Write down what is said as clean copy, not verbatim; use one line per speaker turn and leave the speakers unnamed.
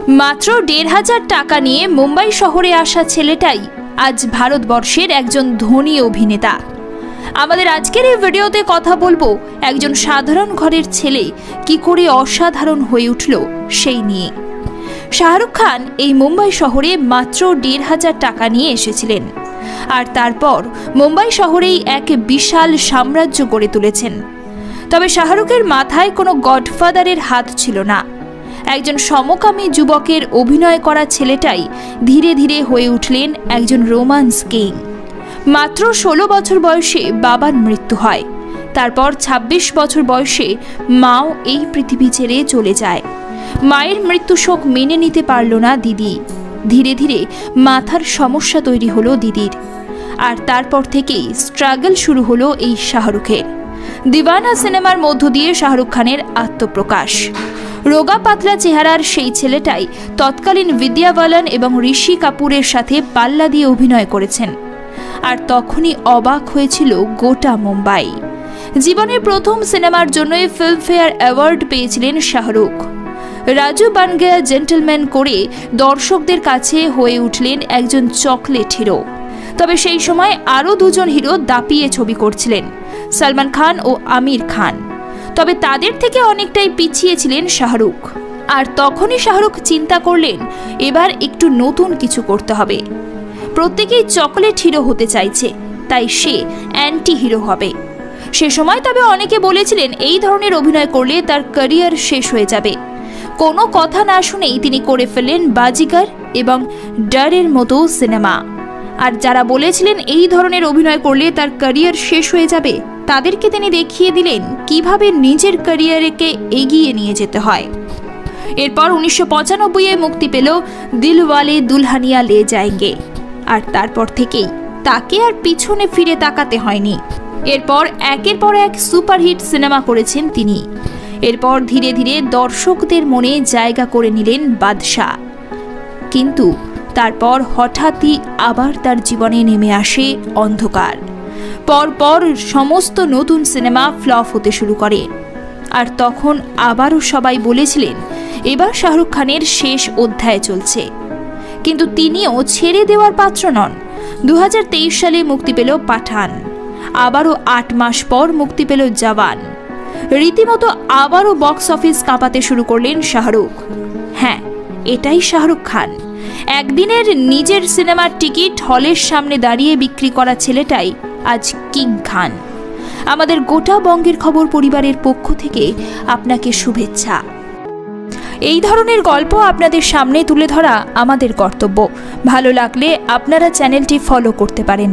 মাত্র ১,৫০০ টাকা নিয়ে মুম্বাই শহরে আসা ছেলেটাই আজ ভারতবর্ষের একজন ধনী অভিনেতা। আমাদের আজকের এই ভিডিওতে কথা বলবো একজন সাধারণ ঘরের ছেলে কি করে অসাধারণ হয়ে উঠল সেই নিয়ে। শাহরুখ খান এই মুম্বাই শহরে মাত্র ১,৫০০ টাকা নিয়ে এসেছিলেন, আর তারপর মুম্বাই শহরেই এক বিশাল সাম্রাজ্য গড়ে তুলেছেন। তবে শাহরুখের মাথায় কোনো গডফাদারের হাত ছিল না। একজন সমকামী যুবকের অভিনয় করা ছেলেটাই ধীরে ধীরে হয়ে উঠলেন একজন রোমান্স কিং। মাত্র ১৬ বছর বয়সে বাবার মৃত্যু হয়, তারপর ২৬ বছর বয়সে মাও এই পৃথিবী ছেড়ে চলে যায়। মায়ের মৃত্যু শোক মেনে নিতে পারল না দিদি। ধীরে ধীরে মাথার সমস্যা তৈরি হলো দিদির, আর তারপর থেকেই স্ট্রাগল শুরু হলো এই শাহরুখের। দিওয়ানা সিনেমার মধ্য দিয়ে শাহরুখ খানের আত্মপ্রকাশ। রোগা পাতলা চেহারার সেই ছেলেটাই তৎকালীন বিদ্যা বালান এবং ঋষি কাপুরের সাথে পাল্লা দিয়ে অভিনয় করেছেন, আর তখনই অবাক হয়েছিল গোটা মুম্বাই। জীবনের প্রথম সিনেমার জন্যই ফিল্মফেয়ার অ্যাওয়ার্ড পেয়েছিলেন শাহরুখ। রাজু বান গয়া জেন্টলম্যান করে দর্শকদের কাছে হয়ে উঠলেন একজন চকলেট হিরো। তবে সেই সময় আরও দুজন হিরো দাপিয়ে ছবি করছিলেন, সলমান খান ও আমির খান। তবে তাদের থেকে অনেকটাই পিছিয়ে ছিলেন শাহরুখ, আর তখনই শাহরুখ চিন্তা করলেন এবার একটু নতুন কিছু করতে হবে। প্রত্যেকেই চকলেট হিরো হতে চাইছে, তাই সে অ্যান্টি হিরো হবে। সে সময় তবে অনেকে বলেছিলেন এই ধরনের অভিনয় করলে তার ক্যারিয়ার শেষ হয়ে যাবে। কোনো কথা না শুনেই তিনি করে ফেললেন বাজিগার এবং ডরের মতো সিনেমা। আর যারা বলেছিলেন এই ধরনের অভিনয় করলে তার ক্যারিয়ার শেষ হয়ে যাবে, তাদেরকে তিনি দেখিয়ে দিলেন কিভাবে নিজের ক্যারিয়ারকে এগিয়ে নিয়ে যেতে হয়। এরপর ১৯৯৫-এ মুক্তি পেল দিলওয়ালে দুলহানিয়া লে যায়েঙ্গে, আর তারপর থেকেই তাকে আর পিছনে ফিরে তাকাতে হয়নি। এরপর একের পর এক সুপারহিট সিনেমা করেছেন তিনি। এরপর ধীরে ধীরে দর্শকদের মনে জায়গা করে নিলেন বাদশা। কিন্তু তারপর হঠাৎই আবার তার জীবনে নেমে আসে অন্ধকার। পরপর সমস্ত নতুন সিনেমা ফ্লপ হতে শুরু করে, আর তখন আবারও সবাই বলেছিলেন এবার শাহরুখ খানের শেষ অধ্যায় চলছে। কিন্তু তিনিও ছেড়ে দেওয়ার পাত্র নন। ২০২৩ সালে মুক্তি পেল পাঠান, আবারও ৮ মাস পর মুক্তি পেল জওয়ান। রীতিমতো আবারও বক্স অফিস কাঁপাতে শুরু করলেন শাহরুখ। হ্যাঁ, এটাই শাহরুখ খান। একদিনের নিজের সিনেমার টিকিট হলের সামনে দাঁড়িয়ে বিক্রি করা ছেলেটাই আজ কিং খান। আমাদের গোটা বঙ্গের খবর পরিবারের পক্ষ থেকে আপনাকে শুভেচ্ছা। এই ধরনের গল্প আপনাদের সামনে তুলে ধরা আমাদের কর্তব্য। ভালো লাগলে আপনারা চ্যানেলটি ফলো করতে পারেন।